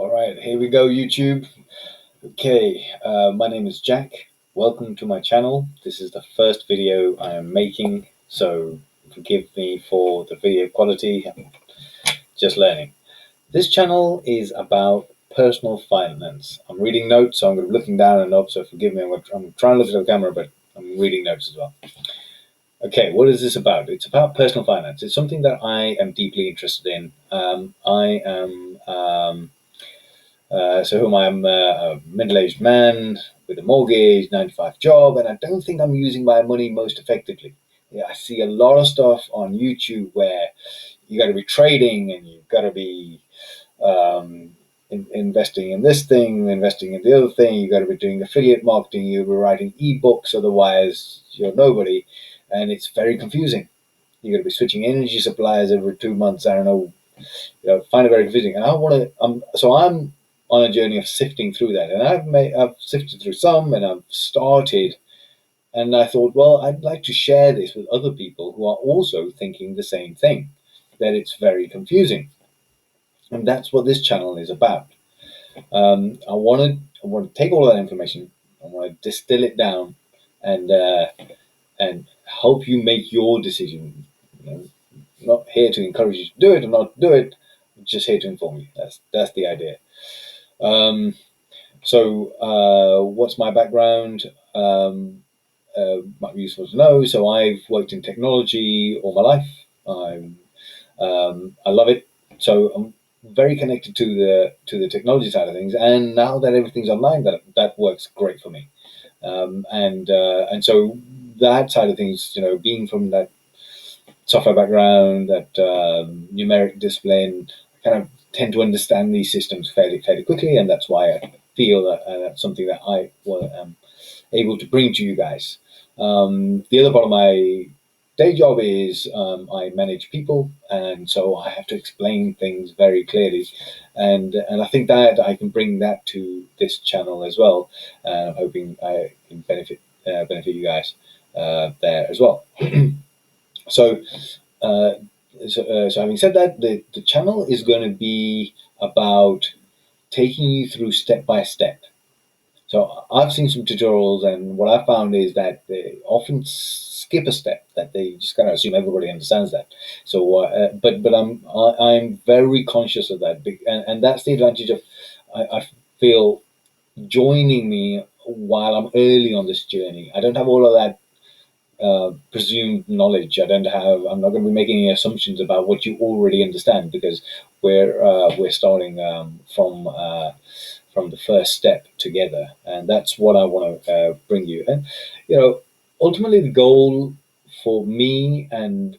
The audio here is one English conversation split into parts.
All right, here we go, YouTube. Okay, my name is Jack. Welcome to my channel. This is the first video I am making, so forgive me for the video quality. I'm just learning. This channel is about personal finance. I'm reading notes, so I'm looking down and up, so forgive me. I'm trying to look at the camera, but I'm reading notes as well. Okay, what is this about? It's about personal finance. It's something that I am deeply interested in. I am whom I'm a middle-aged man with a mortgage, 9 to 5 job, and I don't think I'm using my money most effectively. Yeah, I see a lot of stuff on YouTube where you got to be trading and you've got to be investing in this thing, investing in the other thing. You got to be doing affiliate marketing. You'll be writing ebooks, otherwise you're nobody, and it's very confusing. You got to be switching energy suppliers every 2 months. I don't know. Find it very confusing, and I want to. I'm on a journey of sifting through that, and I've sifted through some, and I've started, and I thought, well, I'd like to share this with other people who are also thinking the same thing, that it's very confusing, and that's what this channel is about. I want to take all that information, I want to distill it down, and help you make your decision. Not here to encourage you to do it or not do it, just here to inform you. That's the idea. What's my background? Might be useful to know. So I've worked in technology all my life. I love it. So I'm very connected to the technology side of things. And now that everything's online, that works great for me. And so that side of things, being from that software background, that numeric discipline, I kind of tend to understand these systems fairly quickly, and that's why I feel that that's something that I am able to bring to you guys. The other part of my day job is I manage people, and so I have to explain things very clearly, and I think that I can bring that to this channel as well. I'm hoping I can benefit you guys there as well. So, so having said that, the channel is going to be about taking you through step by step. So I've seen some tutorials, and what I found is that they often skip a step, that they just kind of assume everybody understands that. So, but I'm very conscious of that, and that's the advantage of I feel joining me while I'm early on this journey. I don't have all of that presumed knowledge. I'm not going to be making any assumptions about what you already understand, because we're starting from the first step together, and that's what I want to bring you. And ultimately, the goal for me and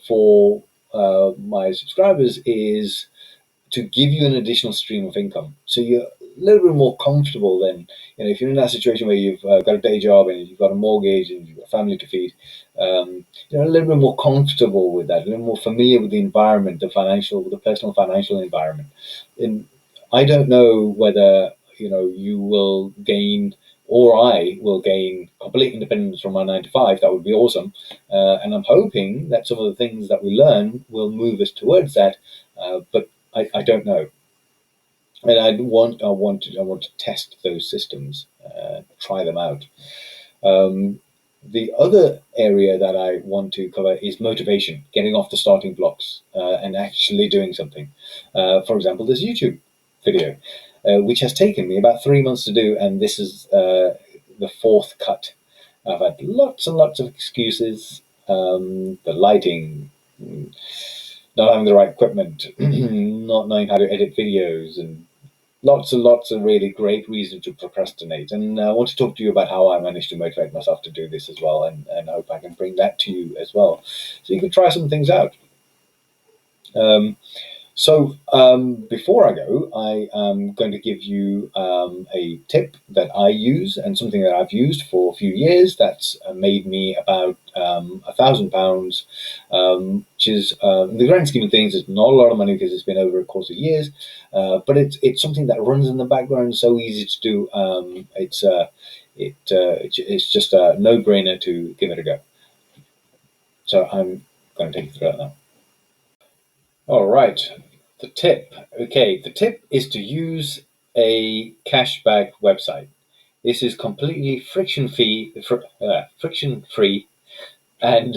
for my subscribers is to give you an additional stream of income, so you're a little bit more comfortable than, if you're in that situation where you've got a day job and you've got a mortgage and you've got a family to feed, a little bit more comfortable with that, a little more familiar with the environment, the personal financial environment. And I don't know whether you will gain, or I will gain, complete independence from my 9 to 5. That would be awesome, and I'm hoping that some of the things that we learn will move us towards that. But I don't know, and I want to test those systems, try them out. The other area that I want to cover is motivation, getting off the starting blocks and actually doing something. For example, this YouTube video, which has taken me about 3 months to do, and this is the fourth cut. I've had lots and lots of excuses, the lighting, not having the right equipment, not knowing how to edit videos, and lots and lots of really great reasons to procrastinate. And I want to talk to you about how I managed to motivate myself to do this as well, and I hope I can bring that to you as well, so you can try some things out. Before I go, I am going to give you a tip that I use, and something that I've used for a few years that's made me about £1,000, which is, in the grand scheme of things, it's not a lot of money because it's been over a course of years, but it's something that runs in the background, so easy to do. It's just a no-brainer to give it a go. So I'm going to take you through that now. All right. The tip. Okay, the tip is to use a cashback website. This is completely friction free, and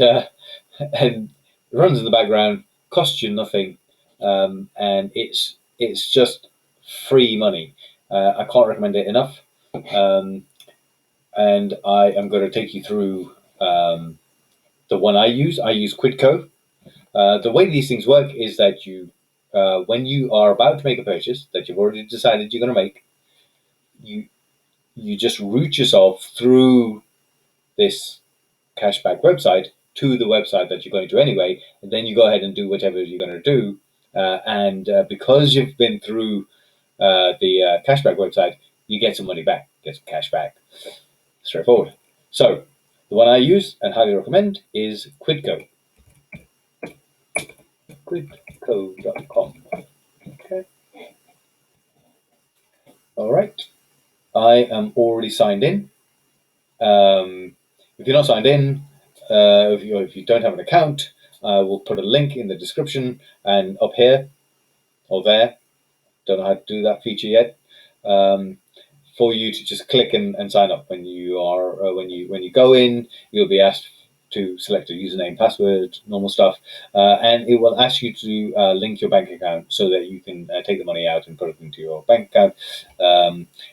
and runs in the background, costs you nothing, and it's just free money. I can't recommend it enough, um, and I am going to take you through the one I use. I use Quidco. The way these things work is that when you are about to make a purchase that you've already decided you're going to make, you you just route yourself through this cashback website to the website that you're going to anyway, and then you go ahead and do whatever you're going to do. And because you've been through the cashback website, you get some money back, get some cash back. Straightforward. So the one I use and highly recommend is Quidco. Quidco.com. Okay. All right. I am already signed in. If you're not signed in, if you don't have an account, we'll put a link in the description and up here or there. Don't know how to do that feature yet. For you to just click and sign up when you are when you go in, you'll be asked to select a username, password, normal stuff, and it will ask you to link your bank account so that you can take the money out and put it into your bank account.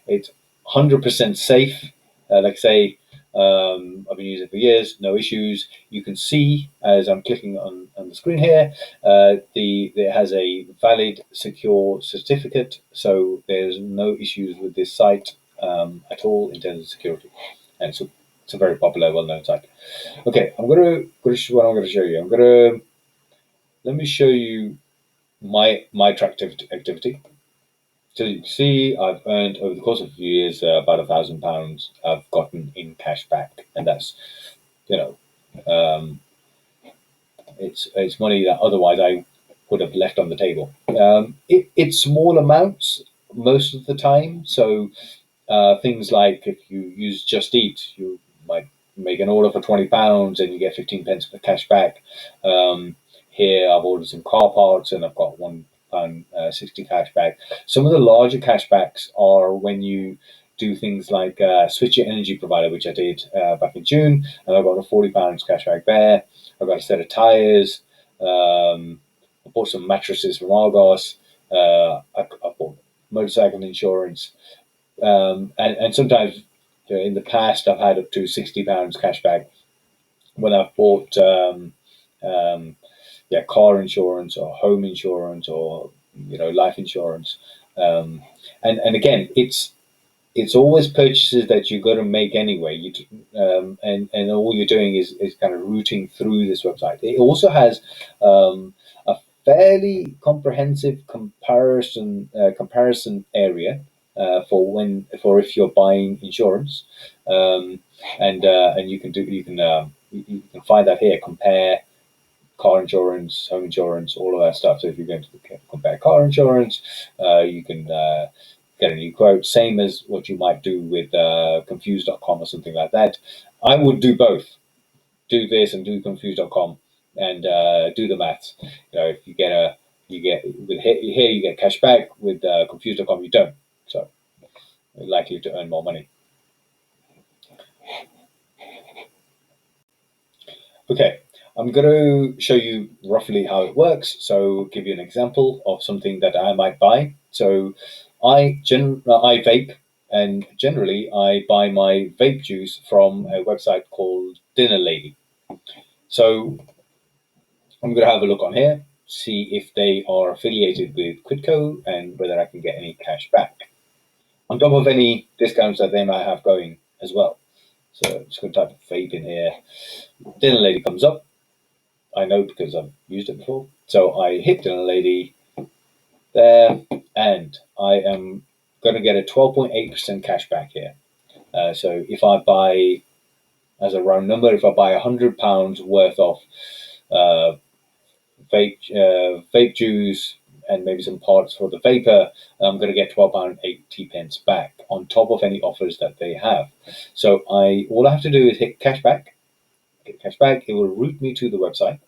It's 100% safe. Like I say, I've been using it for years, no issues. You can see as I'm clicking on the screen here, it has a valid, secure certificate, so there's no issues with this site at all in terms of security, and it's a very popular, well-known site. Okay, what I'm gonna show you. Let me show you my tracked activity. So you can see I've earned over the course of a few years about £1,000 I've gotten in cash back, and that's you know um, it's money that otherwise I would have left on the table. It's small amounts most of the time, so things like if you use Just Eat, you might make an order for £20 and you get 15 pence for cash back. Here I've ordered some car parts and I've got £1 60 cash back. Some of the larger cashbacks are when you do things like switch your energy provider, which I did back in June, and I got a £40 cash back there. I got a set of tires. I bought some mattresses from Argos. I bought motorcycle insurance, and sometimes in the past I've had up to £60 cash back when I've bought um, car insurance or home insurance or life insurance. Um, and again, it's always purchases that you've got to make anyway. And all you're doing is kind of routing through this website. It also has a fairly comprehensive comparison area for if you're buying insurance, and you can find that here. Compare car insurance, home insurance, all of that stuff. So if you're going to compare car insurance, you can get a new quote, same as what you might do with confused.com or something like that. I would do both. Do this and do confused.com and do the maths. If you get with here you get cash back, with confused.com you don't. So you're likely to earn more money. Okay, I'm going to show you roughly how it works. So, give you an example of something that I might buy. So, I vape, and generally I buy my vape juice from a website called Dinner Lady. So, I'm going to have a look on here, see if they are affiliated with Quidco and whether I can get any cash back on top of any discounts that they might have going as well. So, I'm just going to type vape in here. Dinner Lady comes up. I know because I've used it before. So I hit Dinner Lady there, and I am going to get a 12.8% cash back here. So if I buy, as a round number, if I buy £100 worth of uh, vape juice and maybe some parts for the vapor, I'm going to get £12.80 back on top of any offers that they have. So all I have to do is hit cashback. Get cashback. It will route me to the website.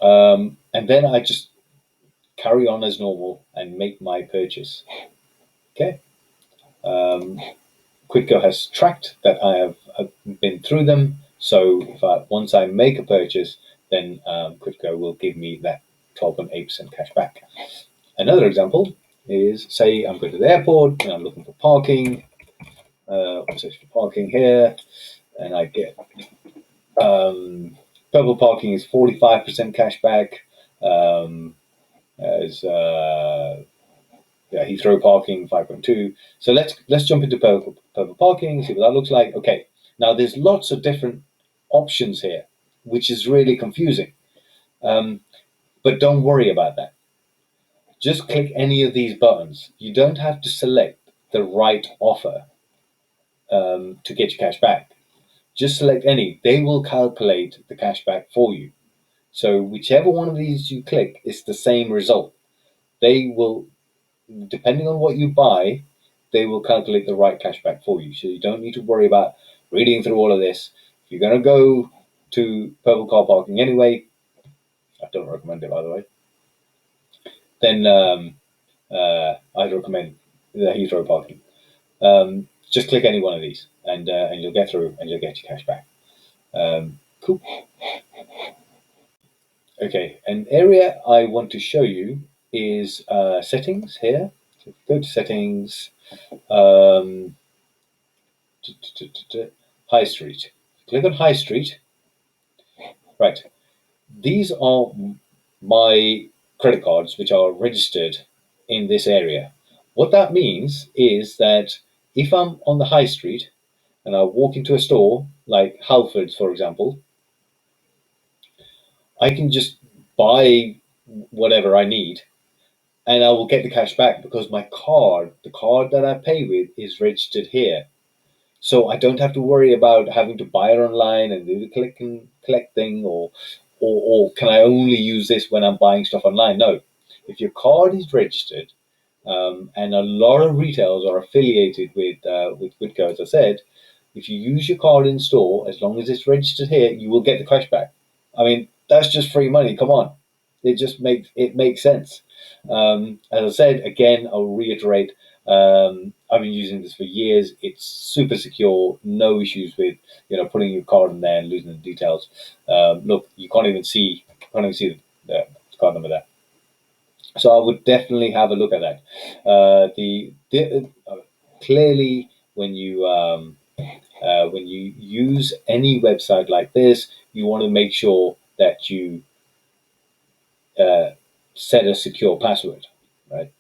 And then I just carry on as normal and make my purchase. Okay. Um, Quidco has tracked that I have been through them. So once I make a purchase, then Quidco will give me that 12.8% cash back. Another example is, say I'm going to the airport and I'm looking for parking. I'm searching for parking here, and I get purple parking is 45% cash back. As Heathrow parking 5.2. So let's jump into purple parking, see what that looks like. Okay, now there's lots of different options here, which is really confusing. But don't worry about that. Just click any of these buttons. You don't have to select the right offer to get your cash back. Just select any. They will calculate the cash back for you. So whichever one of these you click, it's the same result. They will, depending on what you buy, they will calculate the right cashback for you. So you don't need to worry about reading through all of this. If you're going to go to purple car parking anyway, I don't recommend it, by the way, then I'd recommend the Heathrow parking. Just click any one of these, and you'll get through, and you'll get your cash back. Cool. Okay, an area I want to show you is settings here. So go to settings, um, High Street. Click on High Street. Right. These are my credit cards which are registered in this area. What that means is that if I'm on the high street and I walk into a store like Halfords, for example, I can just buy whatever I need and I will get the cash back because the card that I pay with, is registered here. So I don't have to worry about having to buy it online and do the click and collect thing, or can I only use this when I'm buying stuff online? No, if your card is registered, and a lot of retailers are affiliated with Quidco, as I said, if you use your card in store, as long as it's registered here, you will get the cash back. I mean, that's just free money. Come on, it makes sense. As I said again, I'll reiterate. I've been using this for years. It's super secure, no issues with putting your card in there and losing the details. Look, you can't even see the card number there. So I would definitely have a look at that. Clearly, when you use any website like this, you want to make sure that you uh, set a secure password, right?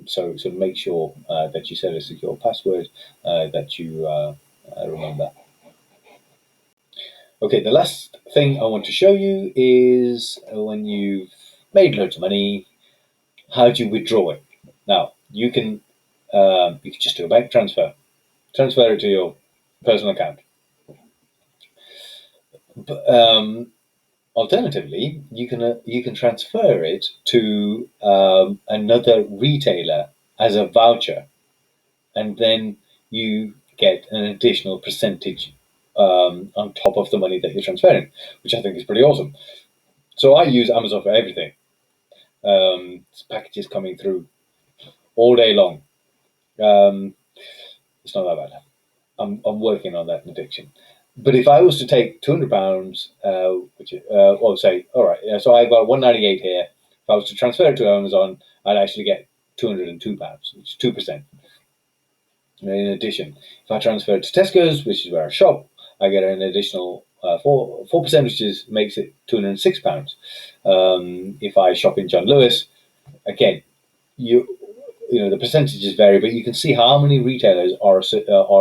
So make sure that you set a secure password that you remember. Okay, the last thing I want to show you is when you've made loads of money, how do you withdraw it? Now you can just do a bank transfer it to your personal account. But, alternatively, you can transfer it to another retailer as a voucher, and then you get an additional percentage on top of the money that you're transferring, which I think is pretty awesome. So I use Amazon for everything. Packages coming through all day long. It's not that bad. I'm working on that addiction. But if I was to take £200, say, all right, so I've got 198 here. If I was to transfer it to Amazon, I'd actually get £202, which is 2%. And in addition, if I transfer it to Tesco's, which is where I shop, I get an additional 4%, which makes it £206. If I shop in John Lewis, again, you the percentages vary, but you can see how many retailers are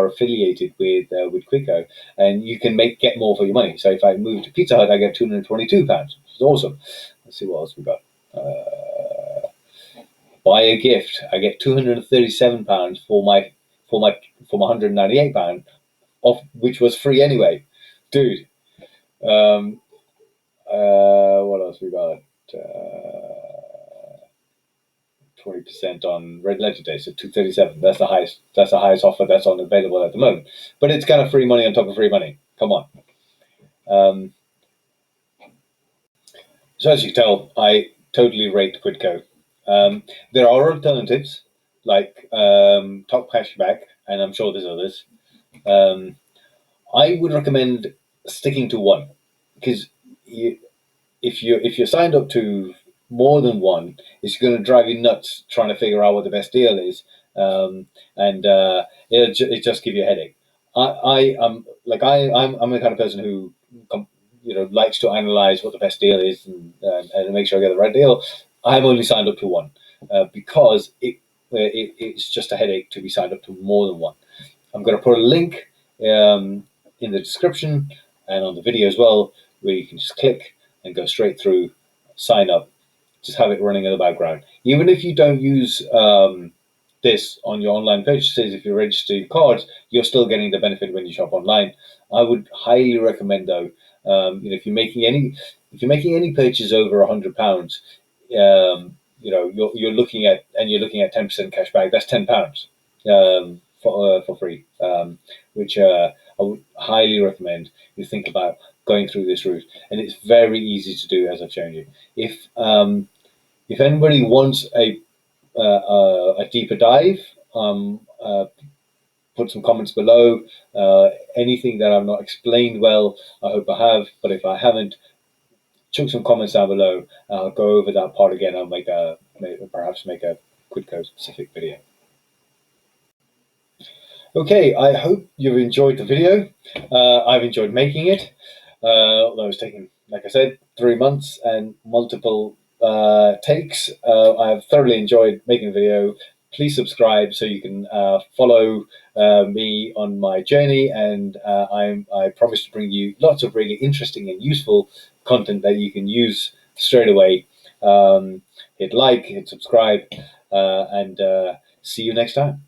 affiliated with Quidco, and you can get more for your money. So if I move to Pizza Hut, I get £222, which is awesome. Let's see what else we got. Buy a gift, I get £237 for my £198, off which was free anyway, dude. What else we got? 20% on Red Letter Day, so 237. That's the highest. That's the highest offer that's on available at the moment. But it's kind of free money on top of free money. Come on. So as you can tell, I totally rate Quidco. There are alternatives like Top Cashback, and I'm sure there's others. Um, I would recommend sticking to one because you, if you're signed up to more than one, it's going to drive you nuts trying to figure out what the best deal is, and it just give you a headache. I am like I'm the kind of person who likes to analyze what the best deal is and make sure I get the right deal. I'm only signed up to one because it's just a headache to be signed up to more than one. I'm going to put a link in the description and on the video as well, where you can just click and go straight through, sign up, just have it running in the background. Even if you don't use this on your online purchases, if you register your cards, you're still getting the benefit when you shop online. I would highly recommend though, if you're making any purchase over £100, you're looking at 10% cash back. That's £10 for free, which I would highly recommend you think about going through this route. And it's very easy to do, as I've shown you. If anybody wants a deeper dive, put some comments below. Anything that I've not explained well, I hope I have. But if I haven't, chuck some comments down below. I'll go over that part again. I'll perhaps make a Quidco specific video. Okay, I hope you've enjoyed the video. I've enjoyed making it. Although it's taken, like I said, 3 months and multiple takes. I've thoroughly enjoyed making the video. Please subscribe so you can follow me on my journey, and I promise to bring you lots of really interesting and useful content that you can use straight away. Hit like, hit subscribe, and see you next time.